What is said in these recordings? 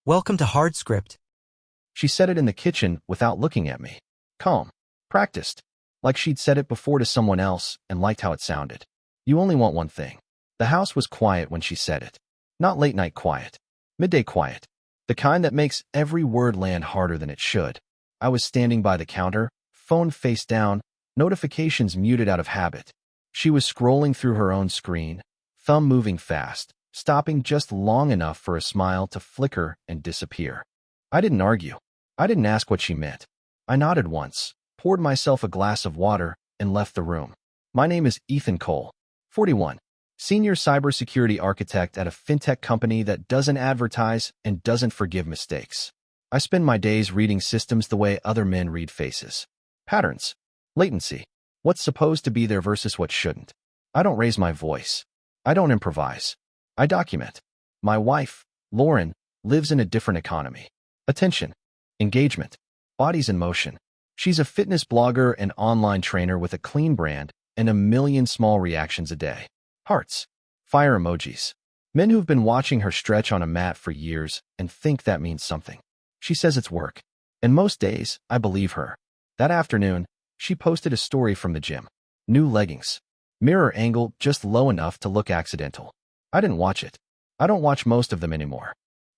Welcome to Hard Script. She said it in the kitchen without looking at me. Calm. Practiced. Like she'd said it before to someone else and liked how it sounded. You only want one thing. The house was quiet when she said it. Not late-night quiet. Midday quiet. The kind that makes every word land harder than it should. I was standing by the counter, phone face down, notifications muted out of habit. She was scrolling through her own screen, thumb moving fast, stopping just long enough for a smile to flicker and disappear. I didn't argue. I didn't ask what she meant. I nodded once, poured myself a glass of water, and left the room. My name is Ethan Cole, 41, senior cybersecurity architect at a fintech company that doesn't advertise and doesn't forgive mistakes. I spend my days reading systems the way other men read faces. Patterns. Latency. What's supposed to be there versus what shouldn't. I don't raise my voice. I don't improvise. I document. My wife, Lauren, lives in a different economy. Attention. Engagement. Bodies in motion. She's a fitness blogger and online trainer with a clean brand and a million small reactions a day. Hearts. Fire emojis. Men who've been watching her stretch on a mat for years and think that means something. She says it's work. And most days, I believe her. That afternoon, she posted a story from the gym. New leggings. Mirror angle just low enough to look accidental. I didn't watch it. I don't watch most of them anymore.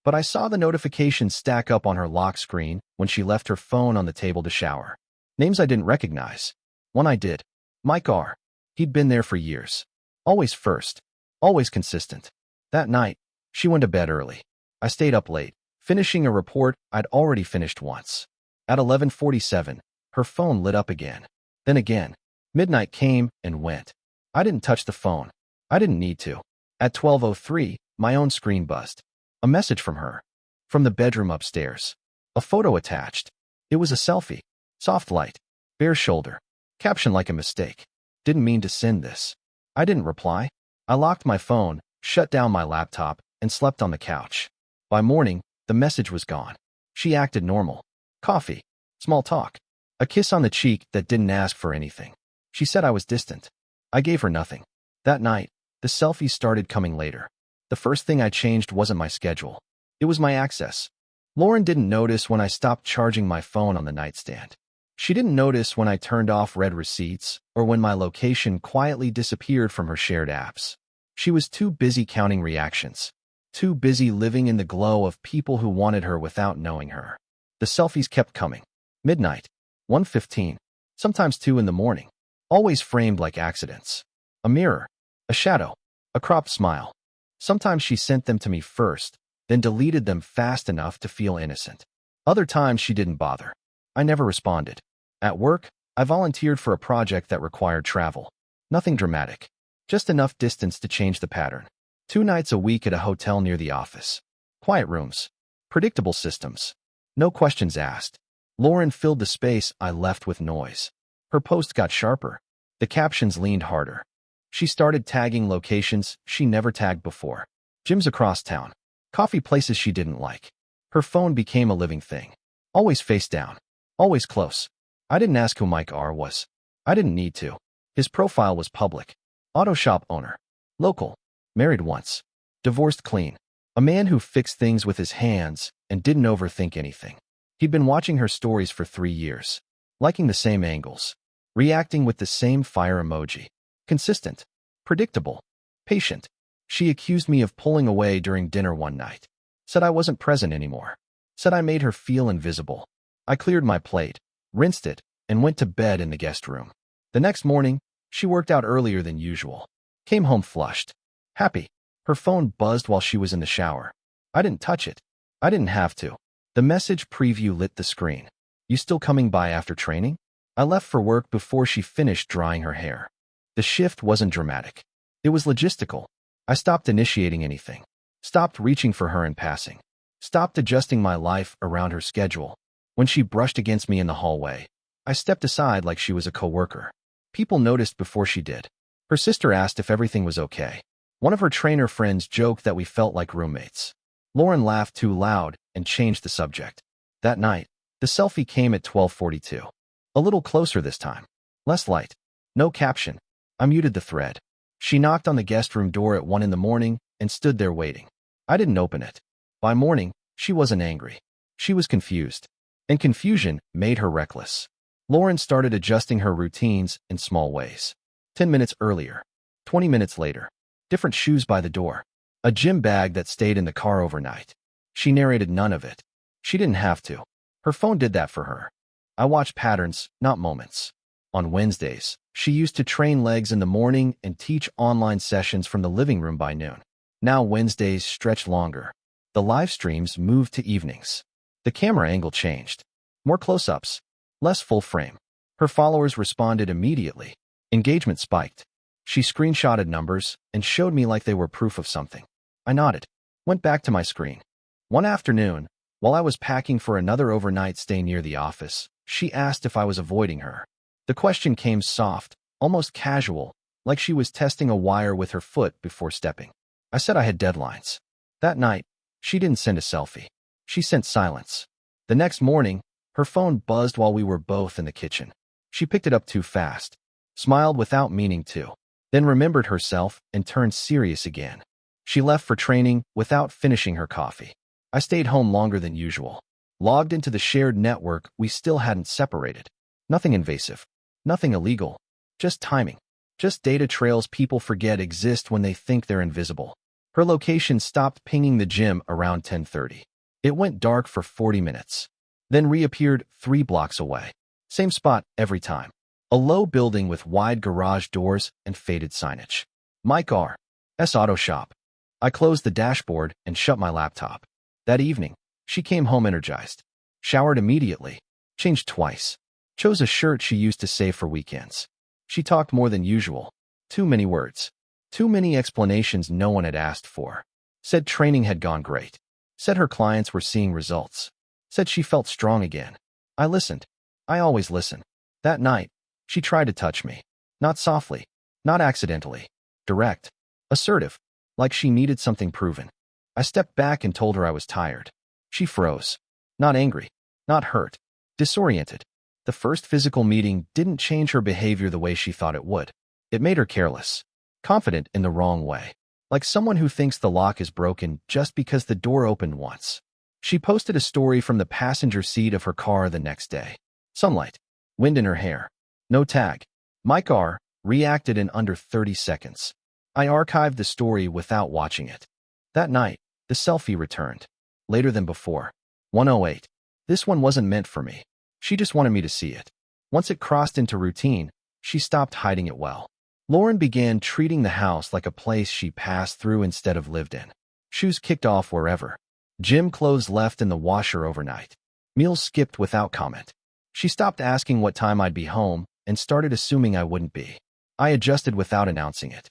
But I saw the notifications stack up on her lock screen when she left her phone on the table to shower. Names I didn't recognize. One I did. Mike R. He'd been there for years. Always first. Always consistent. That night, she went to bed early. I stayed up late, finishing a report I'd already finished once. At 11:47, her phone lit up again. Then again. Midnight came and went. I didn't touch the phone. I didn't need to. At 12:03, my own screen buzzed. A message from her. From the bedroom upstairs. A photo attached. It was a selfie. Soft light. Bare shoulder. Caption like a mistake. Didn't mean to send this. I didn't reply. I locked my phone, shut down my laptop, and slept on the couch. By morning, the message was gone. She acted normal. Coffee. Small talk. A kiss on the cheek that didn't ask for anything. She said I was distant. I gave her nothing. That night, the selfies started coming later. The first thing I changed wasn't my schedule. It was my access. Lauren didn't notice when I stopped charging my phone on the nightstand. She didn't notice when I turned off read receipts or when my location quietly disappeared from her shared apps. She was too busy counting reactions. Too busy living in the glow of people who wanted her without knowing her. The selfies kept coming. Midnight. 1:15. Sometimes 2 in the morning. Always framed like accidents. A mirror. A shadow. A cropped smile. Sometimes she sent them to me first, then deleted them fast enough to feel innocent. Other times she didn't bother. I never responded. At work, I volunteered for a project that required travel. Nothing dramatic. Just enough distance to change the pattern. 2 nights a week at a hotel near the office. Quiet rooms. Predictable systems. No questions asked. Lauren filled the space I left with noise. Her post got sharper. The captions leaned harder. She started tagging locations she never tagged before. Gyms across town. Coffee places she didn't like. Her phone became a living thing. Always face down. Always close. I didn't ask who Mike R. was. I didn't need to. His profile was public. Auto shop owner. Local. Married once. Divorced clean. A man who fixed things with his hands and didn't overthink anything. He'd been watching her stories for 3 years. Liking the same angles. Reacting with the same fire emoji. Consistent. Predictable. Patient. She accused me of pulling away during dinner one night. Said I wasn't present anymore. Said I made her feel invisible. I cleared my plate, rinsed it, and went to bed in the guest room. The next morning, she worked out earlier than usual. Came home flushed. Happy. Her phone buzzed while she was in the shower. I didn't touch it. I didn't have to. The message preview lit the screen. You still coming by after training? I left for work before she finished drying her hair. The shift wasn't dramatic. It was logistical. I stopped initiating anything. Stopped reaching for her in passing. Stopped adjusting my life around her schedule. When she brushed against me in the hallway, I stepped aside like she was a coworker. People noticed before she did. Her sister asked if everything was okay. One of her trainer friends joked that we felt like roommates. Lauren laughed too loud and changed the subject. That night, the selfie came at 12:42. A little closer this time. Less light. No caption. I muted the thread. She knocked on the guest room door at 1 in the morning and stood there waiting. I didn't open it. By morning, She wasn't angry. She was confused. And confusion made her reckless. Lauren started adjusting her routines in small ways. 10 minutes earlier. 20 minutes later. Different shoes by the door. A gym bag that stayed in the car overnight. She narrated none of it. She didn't have to. Her phone did that for her. I watched patterns, not moments. On Wednesdays, she used to train legs in the morning and teach online sessions from the living room by noon. Now Wednesdays stretched longer. The live streams moved to evenings. The camera angle changed. More close-ups. Less full frame. Her followers responded immediately. Engagement spiked. She screenshotted numbers and showed me like they were proof of something. I nodded. Went back to my screen. One afternoon, while I was packing for another overnight stay near the office, she asked if I was avoiding her. The question came soft, almost casual, like she was testing a wire with her foot before stepping. I said I had deadlines. That night, she didn't send a selfie. She sent silence. The next morning, her phone buzzed while we were both in the kitchen. She picked it up too fast, smiled without meaning to, then remembered herself and turned serious again. She left for training without finishing her coffee. I stayed home longer than usual. Logged into the shared network we still hadn't separated. Nothing invasive. Nothing illegal. Just timing. Just data trails people forget exist when they think they're invisible. Her location stopped pinging the gym around 10:30. It went dark for 40 minutes. Then reappeared 3 blocks away. Same spot every time. A low building with wide garage doors and faded signage. Mike R. S. Auto Shop. I closed the dashboard and shut my laptop. That evening, she came home energized. Showered immediately. Changed twice. Chose a shirt she used to save for weekends. She talked more than usual. Too many words. Too many explanations no one had asked for. Said training had gone great. Said her clients were seeing results. Said she felt strong again. I listened. I always listen. That night, she tried to touch me. Not softly. Not accidentally. Direct. Assertive. Like she needed something proven. I stepped back and told her I was tired. She froze. Not angry. Not hurt. Disoriented. The first physical meeting didn't change her behavior the way she thought it would. It made her careless. Confident in the wrong way. Like someone who thinks the lock is broken just because the door opened once. She posted a story from the passenger seat of her car the next day. Sunlight. Wind in her hair. No tag. Mike R. reacted in under 30 seconds. I archived the story without watching it. That night, the selfie returned. Later than before. 1:08. This one wasn't meant for me. She just wanted me to see it. Once it crossed into routine, she stopped hiding it well. Lauren began treating the house like a place she passed through instead of lived in. Shoes kicked off wherever. Gym clothes left in the washer overnight. Meals skipped without comment. She stopped asking what time I'd be home and started assuming I wouldn't be. I adjusted without announcing it.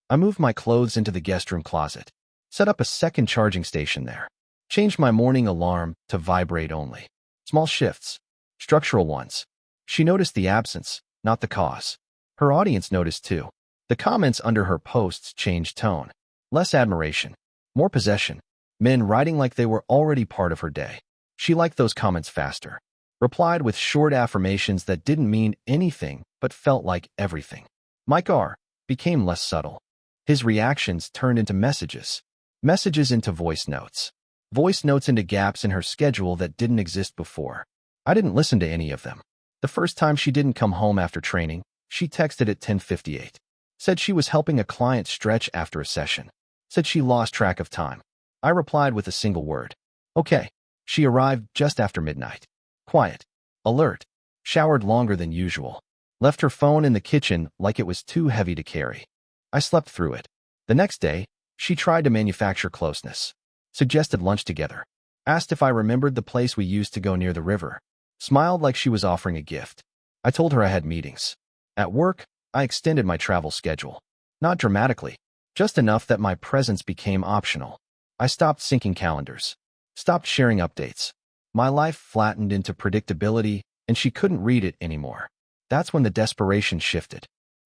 I moved my clothes into the guest room closet. Set up a second charging station there. Changed my morning alarm to vibrate only. Small shifts. Structural ones. She noticed the absence, not the cause. Her audience noticed too. The comments under her posts changed tone. Less admiration. More possession. Men writing like they were already part of her day. She liked those comments faster. Replied with short affirmations that didn't mean anything but felt like everything. Mike R. became less subtle. His reactions turned into messages. Messages into voice notes. Voice notes into gaps in her schedule that didn't exist before. I didn't listen to any of them. The first time she didn't come home after training, she texted at 10:58. Said she was helping a client stretch after a session. Said she lost track of time. I replied with a single word. Okay. She arrived just after midnight. Quiet. Alert. Showered longer than usual. Left her phone in the kitchen like it was too heavy to carry. I slept through it. The next day, she tried to manufacture closeness. Suggested lunch together. Asked if I remembered the place we used to go near the river. Smiled like she was offering a gift. I told her I had meetings. At work, I extended my travel schedule. Not dramatically, just enough that my presence became optional. I stopped syncing calendars. Stopped sharing updates. My life flattened into predictability, and she couldn't read it anymore. That's when the desperation shifted.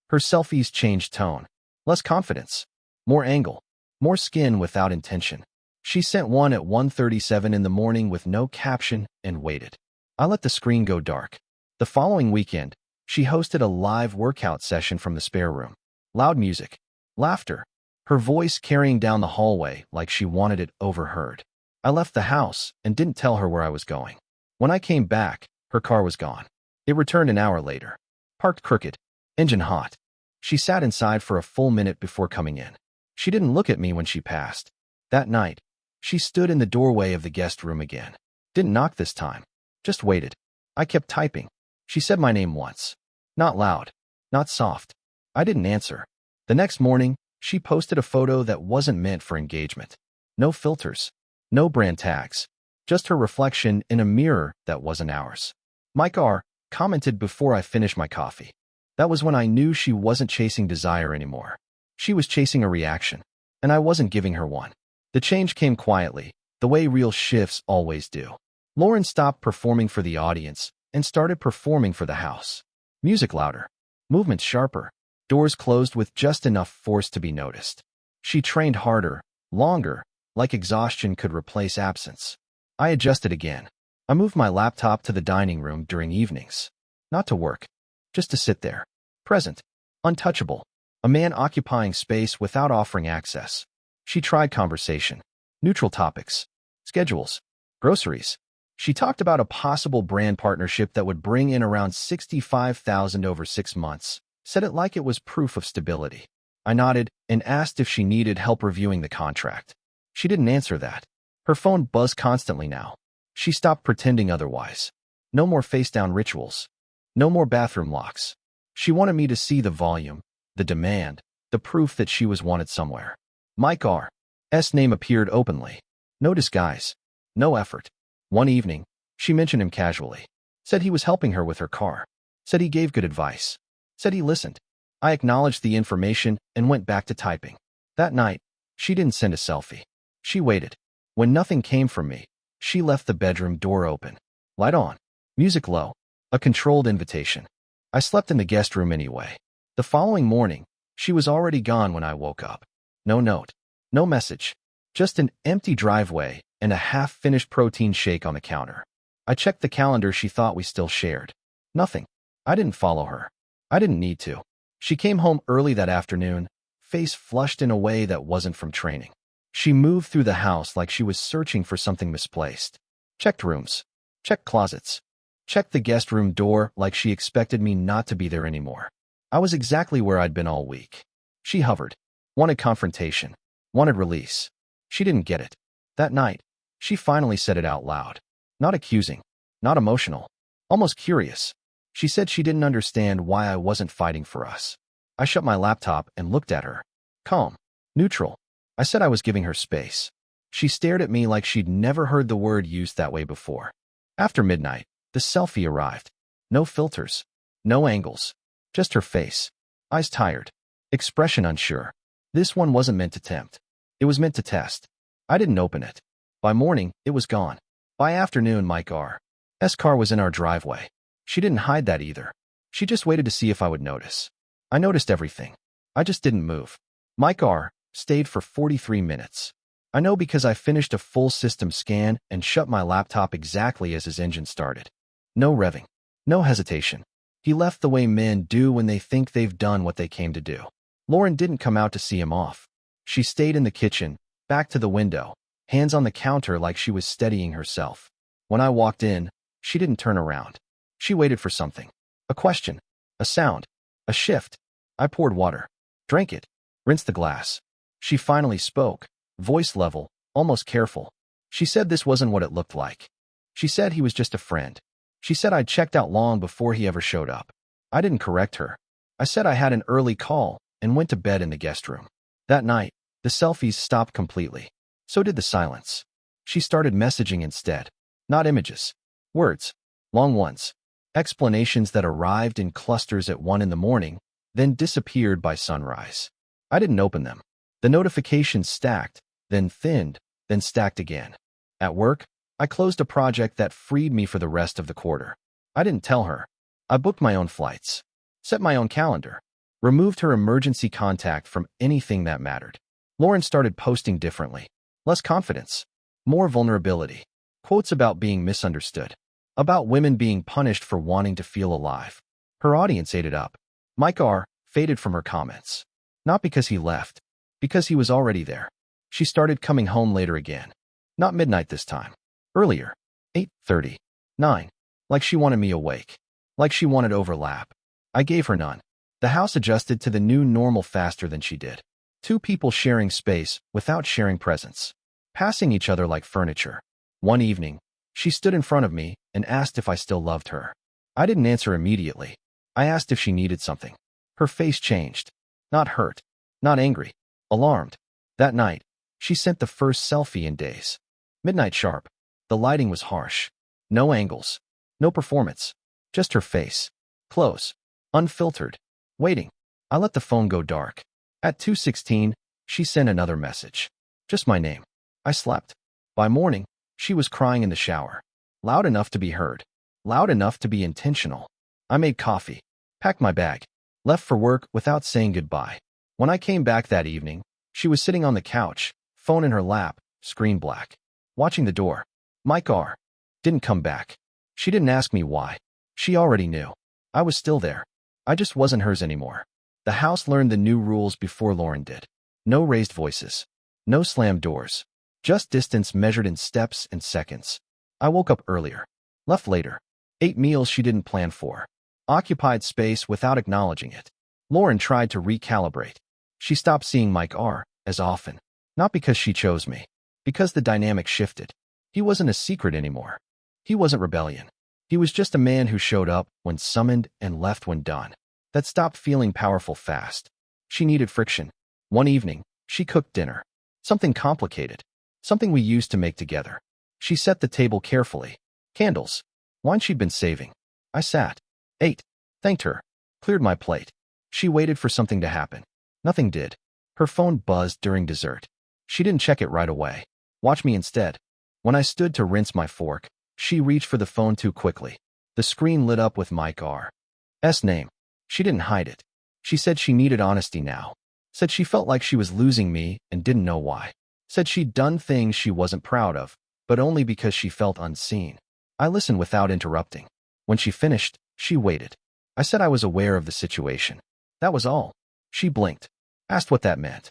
Her selfies changed tone. Less confidence. More angle. More skin without intention. She sent one at 1:37 in the morning with no caption and waited. I let the screen go dark. The following weekend, she hosted a live workout session from the spare room. Loud music. Laughter. Her voice carrying down the hallway like she wanted it overheard. I left the house and didn't tell her where I was going. When I came back, her car was gone. It returned an hour later. Parked crooked, engine hot. She sat inside for a full minute before coming in. She didn't look at me when she passed. That night, she stood in the doorway of the guest room again. Didn't knock this time. Just waited. I kept typing. She said my name once. Not loud. Not soft. I didn't answer. The next morning, she posted a photo that wasn't meant for engagement. No filters. No brand tags. Just her reflection in a mirror that wasn't ours. Mike R. commented before I finished my coffee. That was when I knew she wasn't chasing desire anymore. She was chasing a reaction, and I wasn't giving her one. The change came quietly, the way real shifts always do. Lauren stopped performing for the audience and started performing for the house. Music louder, movements sharper, doors closed with just enough force to be noticed. She trained harder, longer, like exhaustion could replace absence. I adjusted again. I moved my laptop to the dining room during evenings. Not to work, just to sit there. Present, untouchable, a man occupying space without offering access. She tried conversation, neutral topics, schedules, groceries. She talked about a possible brand partnership that would bring in around $65,000 over 6 months, said it like it was proof of stability. I nodded and asked if she needed help reviewing the contract. She didn't answer that. Her phone buzzed constantly now. She stopped pretending otherwise. No more face-down rituals. No more bathroom locks. She wanted me to see the volume, the demand, the proof that she was wanted somewhere. Mike R.'s name appeared openly. No disguise. No effort. One evening, she mentioned him casually. Said he was helping her with her car. Said he gave good advice. Said he listened. I acknowledged the information and went back to typing. That night, she didn't send a selfie. She waited. When nothing came from me, she left the bedroom door open. Light on. Music low. A controlled invitation. I slept in the guest room anyway. The following morning, she was already gone when I woke up. No note. No message. Just an empty driveway and a half-finished protein shake on the counter. I checked the calendar she thought we still shared. Nothing. I didn't follow her. I didn't need to. She came home early that afternoon, face flushed in a way that wasn't from training. She moved through the house like she was searching for something misplaced. Checked rooms. Checked closets. Checked the guest room door like she expected me not to be there anymore. I was exactly where I'd been all week. She hovered. Wanted confrontation. Wanted release. She didn't get it. That night, she finally said it out loud. Not accusing. Not emotional. Almost curious. She said she didn't understand why I wasn't fighting for us. I shut my laptop and looked at her. Calm. Neutral. I said I was giving her space. She stared at me like she'd never heard the word used that way before. After midnight, the selfie arrived. No filters. No angles. Just her face. Eyes tired. Expression unsure. This one wasn't meant to tempt. It was meant to test. I didn't open it. By morning, it was gone. By afternoon, Mike R.'s car was in our driveway. She didn't hide that either. She just waited to see if I would notice. I noticed everything. I just didn't move. Mike R. stayed for 43 minutes. I know because I finished a full system scan and shut my laptop exactly as his engine started. No revving. No hesitation. He left the way men do when they think they've done what they came to do. Lauren didn't come out to see him off. She stayed in the kitchen, back to the window, hands on the counter like she was steadying herself. When I walked in, she didn't turn around. She waited for something. A question. A sound. A shift. I poured water. Drank it. Rinsed the glass. She finally spoke, voice level, almost careful. She said this wasn't what it looked like. She said he was just a friend. She said I'd checked out long before he ever showed up. I didn't correct her. I said I had an early call and went to bed in the guest room. That night, the selfies stopped completely. So did the silence. She started messaging instead. Not images. Words. Long ones. Explanations that arrived in clusters at 1 in the morning, then disappeared by sunrise. I didn't open them. The notifications stacked, then thinned, then stacked again. At work, I closed a project that freed me for the rest of the quarter. I didn't tell her. I booked my own flights. Set my own calendar. Removed her emergency contact from anything that mattered. Lauren started posting differently. Less confidence. More vulnerability. Quotes about being misunderstood. About women being punished for wanting to feel alive. Her audience ate it up. Mike R. faded from her comments. Not because he left. Because he was already there. She started coming home later again. Not midnight this time. Earlier. 8:30. 9. Like she wanted me awake. Like she wanted overlap. I gave her none. The house adjusted to the new normal faster than she did. Two people sharing space without sharing presence. Passing each other like furniture. One evening, she stood in front of me and asked if I still loved her. I didn't answer immediately. I asked if she needed something. Her face changed. Not hurt. Not angry. Alarmed. That night, she sent the first selfie in days. Midnight sharp. The lighting was harsh. No angles. No performance. Just her face. Close. Unfiltered. Waiting. I let the phone go dark. At 2:16, she sent another message. Just my name. I slept. By morning, she was crying in the shower. Loud enough to be heard. Loud enough to be intentional. I made coffee. Packed my bag. Left for work without saying goodbye. When I came back that evening, she was sitting on the couch, phone in her lap, screen black. Watching the door. Mike R. Didn't come back. She didn't ask me why. She already knew. I was still there. I just wasn't hers anymore. The house learned the new rules before Lauren did. No raised voices. No slammed doors. Just distance measured in steps and seconds. I woke up earlier. Left later. Ate meals she didn't plan for. Occupied space without acknowledging it. Lauren tried to recalibrate. She stopped seeing Mike R. as often. Not because she chose me. Because the dynamic shifted. He wasn't a secret anymore. He wasn't rebellion. He was just a man who showed up when summoned and left when done. That stopped feeling powerful fast. She needed friction. One evening, she cooked dinner. Something complicated. Something we used to make together. She set the table carefully. Candles. Wine she'd been saving. I sat. Ate. Thanked her. Cleared my plate. She waited for something to happen. Nothing did. Her phone buzzed during dessert. She didn't check it right away. Watch me instead. When I stood to rinse my fork, she reached for the phone too quickly. The screen lit up with Mike R.'s name. She didn't hide it. She said she needed honesty now. Said she felt like she was losing me and didn't know why. Said she'd done things she wasn't proud of, but only because she felt unseen. I listened without interrupting. When she finished, she waited. I said I was aware of the situation. That was all. She blinked. Asked what that meant.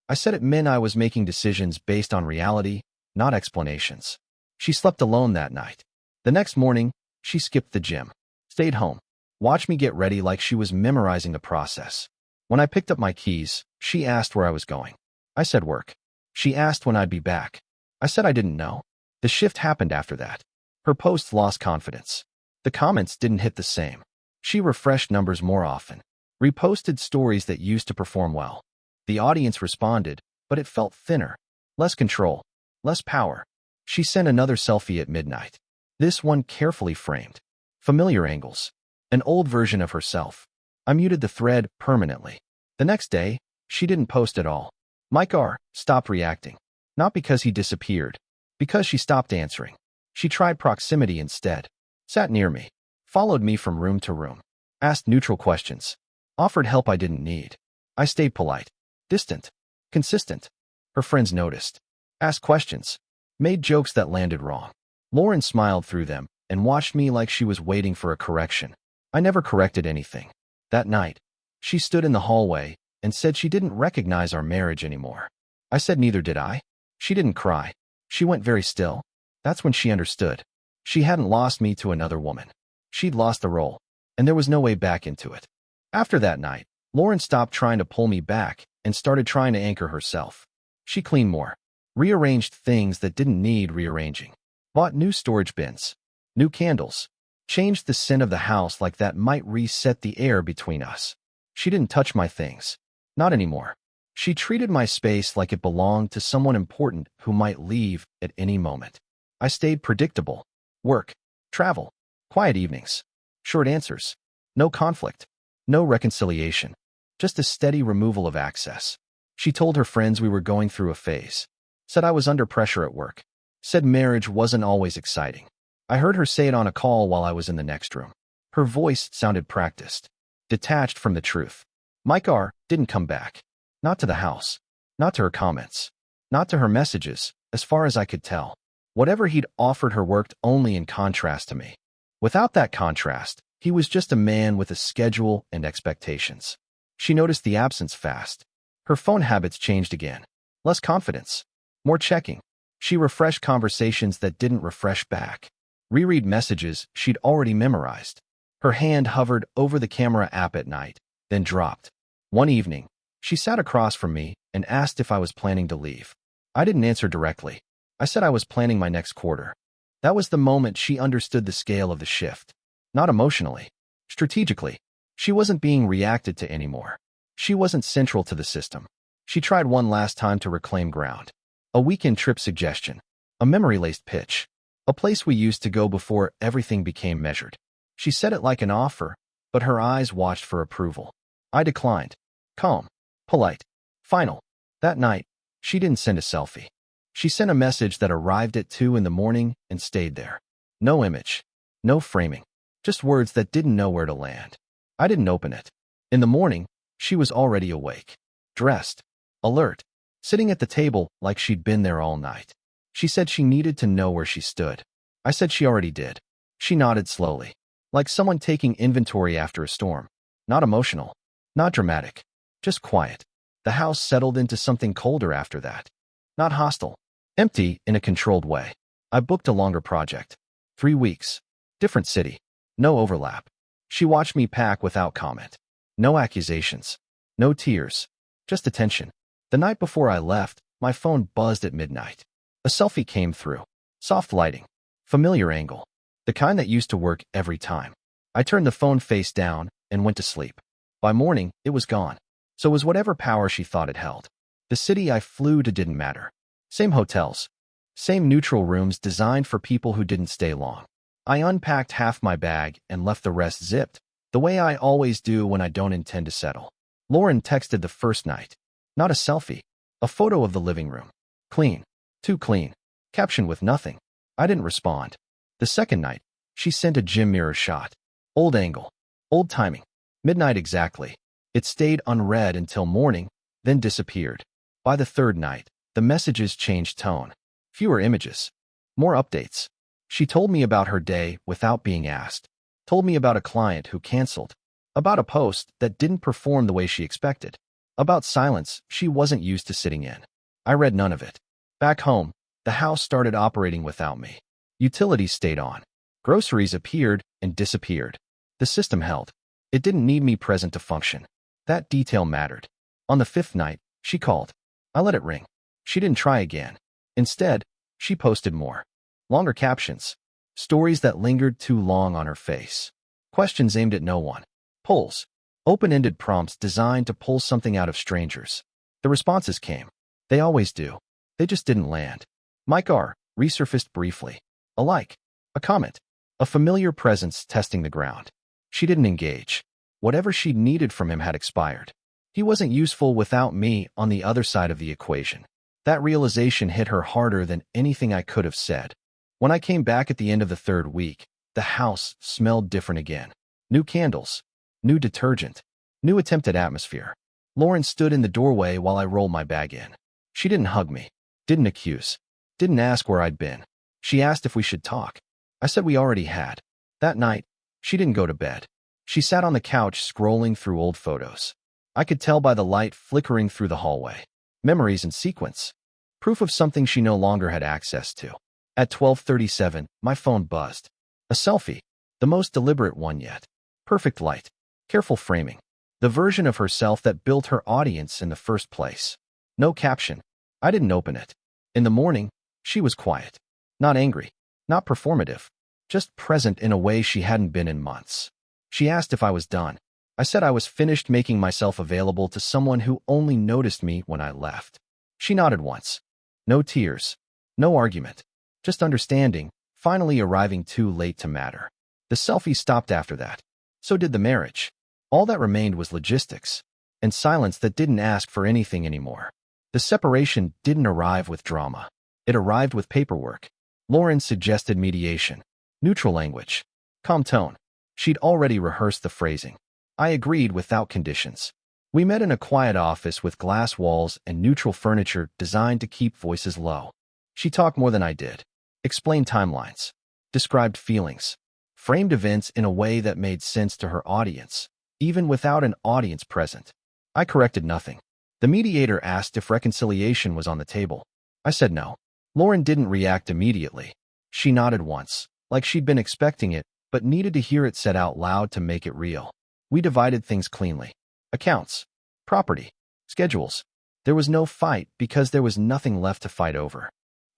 I said it meant I was making decisions based on reality, not explanations. She slept alone that night. The next morning, she skipped the gym. Stayed home. Watched me get ready like she was memorizing the process. When I picked up my keys, she asked where I was going. I said work. She asked when I'd be back. I said I didn't know. The shift happened after that. Her posts lost confidence. The comments didn't hit the same. She refreshed numbers more often. Reposted stories that used to perform well. The audience responded, but it felt thinner. Less control. Less power. She sent another selfie at midnight. This one carefully framed. Familiar angles. An old version of herself. I muted the thread permanently. The next day, she didn't post at all. Mike R. stopped reacting. Not because he disappeared. Because she stopped answering. She tried proximity instead. Sat near me. Followed me from room to room. Asked neutral questions. Offered help I didn't need. I stayed polite. Distant. Consistent. Her friends noticed. Asked questions. Made jokes that landed wrong. Lauren smiled through them and watched me like she was waiting for a correction. I never corrected anything. That night, she stood in the hallway and said she didn't recognize our marriage anymore. I said neither did I. She didn't cry. She went very still. That's when she understood. She hadn't lost me to another woman. She'd lost the role, and there was no way back into it. After that night, Lauren stopped trying to pull me back and started trying to anchor herself. She cleaned more. Rearranged things that didn't need rearranging. Bought new storage bins. New candles. Changed the scent of the house like that might reset the air between us. She didn't touch my things. Not anymore. She treated my space like it belonged to someone important who might leave at any moment. I stayed predictable. Work. Travel. Quiet evenings. Short answers. No conflict. No reconciliation. Just a steady removal of access. She told her friends we were going through a phase. Said I was under pressure at work. Said marriage wasn't always exciting. I heard her say it on a call while I was in the next room. Her voice sounded practiced. Detached from the truth. Mike R. didn't come back. Not to the house. Not to her comments. Not to her messages, as far as I could tell. Whatever he'd offered her worked only in contrast to me. Without that contrast, he was just a man with a schedule and expectations. She noticed the absence fast. Her phone habits changed again. Less confidence. More checking. She refreshed conversations that didn't refresh back. Reread messages she'd already memorized. Her hand hovered over the camera app at night, then dropped. One evening, she sat across from me and asked if I was planning to leave. I didn't answer directly. I said I was planning my next quarter. That was the moment she understood the scale of the shift. Not emotionally. Strategically. She wasn't being reacted to anymore. She wasn't central to the system. She tried one last time to reclaim ground. A weekend trip suggestion. A memory-laced pitch. A place we used to go before everything became measured. She said it like an offer, but her eyes watched for approval. I declined. Calm. Polite. Final. That night, she didn't send a selfie. She sent a message that arrived at 2 in the morning and stayed there. No image. No framing. Just words that didn't know where to land. I didn't open it. In the morning, she was already awake. Dressed. Alert. Sitting at the table like she'd been there all night. She said she needed to know where she stood. I said she already did. She nodded slowly. Like someone taking inventory after a storm. Not emotional. Not dramatic. Just quiet. The house settled into something colder after that. Not hostile. Empty in a controlled way. I booked a longer project. 3 weeks. Different city. No overlap. She watched me pack without comment. No accusations. No tears. Just attention. The night before I left, my phone buzzed at midnight. A selfie came through. Soft lighting. Familiar angle. The kind that used to work every time. I turned the phone face down and went to sleep. By morning, it was gone. So was whatever power she thought it held. The city I flew to didn't matter. Same hotels. Same neutral rooms designed for people who didn't stay long. I unpacked half my bag and left the rest zipped, the way I always do when I don't intend to settle. Lauren texted the first night. Not a selfie. A photo of the living room. Clean. Too clean. Caption with nothing. I didn't respond. The second night, she sent a gym mirror shot. Old angle. Old timing. Midnight exactly. It stayed unread until morning, then disappeared. By the third night, the messages changed tone. Fewer images. More updates. She told me about her day without being asked. Told me about a client who canceled. About a post that didn't perform the way she expected. About silence she wasn't used to sitting in. I read none of it. Back home, the house started operating without me. Utilities stayed on. Groceries appeared and disappeared. The system held. It didn't need me present to function. That detail mattered. On the 5th night, she called. I let it ring. She didn't try again. Instead, she posted more. Longer captions. Stories that lingered too long on her face. Questions aimed at no one. Polls. Open-ended prompts designed to pull something out of strangers. The responses came. They always do. They just didn't land. Mike R. resurfaced briefly. A like. A comment. A familiar presence testing the ground. She didn't engage. Whatever she'd needed from him had expired. He wasn't useful without me on the other side of the equation. That realization hit her harder than anything I could have said. When I came back at the end of the 3rd week, the house smelled different again. New candles. New detergent. New attempt at atmosphere. Lauren stood in the doorway while I rolled my bag in. She didn't hug me. Didn't accuse. Didn't ask where I'd been. She asked if we should talk. I said we already had. That night, she didn't go to bed. She sat on the couch scrolling through old photos. I could tell by the light flickering through the hallway. Memories in sequence. Proof of something she no longer had access to. At 12:37, my phone buzzed. A selfie. The most deliberate one yet. Perfect light. Careful framing. The version of herself that built her audience in the first place. No caption. I didn't open it. In the morning, she was quiet. Not angry. Not performative. Just present in a way she hadn't been in months. She asked if I was done. I said I was finished making myself available to someone who only noticed me when I left. She nodded once. No tears. No argument. Just understanding, finally arriving too late to matter. The selfie stopped after that. So did the marriage. All that remained was logistics. And silence that didn't ask for anything anymore. The separation didn't arrive with drama. It arrived with paperwork. Lauren suggested mediation. Neutral language. Calm tone. She'd already rehearsed the phrasing. I agreed without conditions. We met in a quiet office with glass walls and neutral furniture designed to keep voices low. She talked more than I did. Explained timelines. Described feelings. Framed events in a way that made sense to her audience, even without an audience present. I corrected nothing. The mediator asked if reconciliation was on the table. I said no. Lauren didn't react immediately. She nodded once, like she'd been expecting it, but needed to hear it said out loud to make it real. We divided things cleanly. Accounts, property, schedules. There was no fight because there was nothing left to fight over.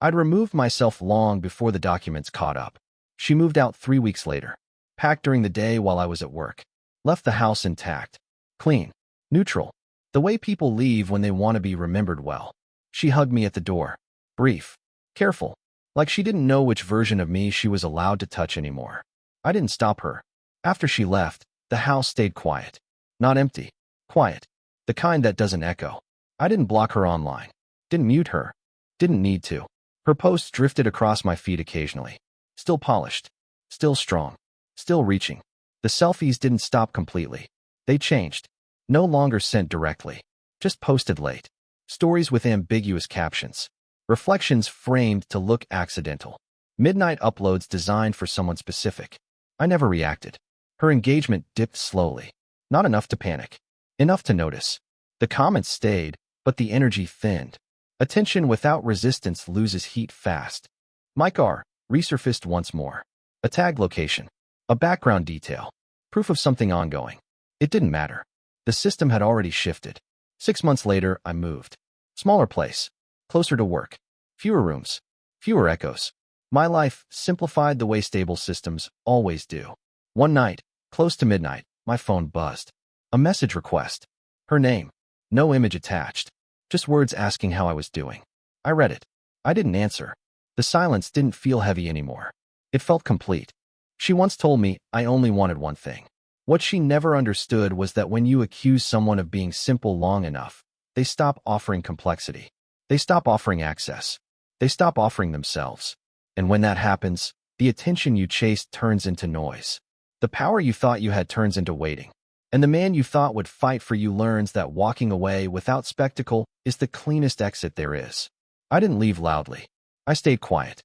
I'd removed myself long before the documents caught up. She moved out 3 weeks later, packed during the day while I was at work, left the house intact, clean, neutral, the way people leave when they want to be remembered well. She hugged me at the door, brief, careful, like she didn't know which version of me she was allowed to touch anymore. I didn't stop her. After she left, the house stayed quiet. Not empty, quiet. The kind that doesn't echo. I didn't block her online. Didn't mute her. Didn't need to. Her posts drifted across my feed occasionally. Still polished. Still strong. Still reaching. The selfies didn't stop completely. They changed. No longer sent directly. Just posted late. Stories with ambiguous captions. Reflections framed to look accidental. Midnight uploads designed for someone specific. I never reacted. Her engagement dipped slowly. Not enough to panic. Enough to notice. The comments stayed, but the energy thinned. Attention without resistance loses heat fast. Mike R. resurfaced once more. A tag location. A background detail. Proof of something ongoing. It didn't matter. The system had already shifted. 6 months later, I moved. Smaller place. Closer to work. Fewer rooms. Fewer echoes. My life simplified the way stable systems always do. One night, close to midnight, my phone buzzed. A message request. Her name. No image attached. Just words asking how I was doing. I read it. I didn't answer. The silence didn't feel heavy anymore. It felt complete. She once told me I only wanted one thing. What she never understood was that when you accuse someone of being simple long enough, they stop offering complexity. They stop offering access. They stop offering themselves. And when that happens, the attention you chased turns into noise. The power you thought you had turns into waiting. And the man you thought would fight for you learns that walking away without spectacle is the cleanest exit there is. I didn't leave loudly. I stayed quiet.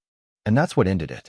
And that's what ended it.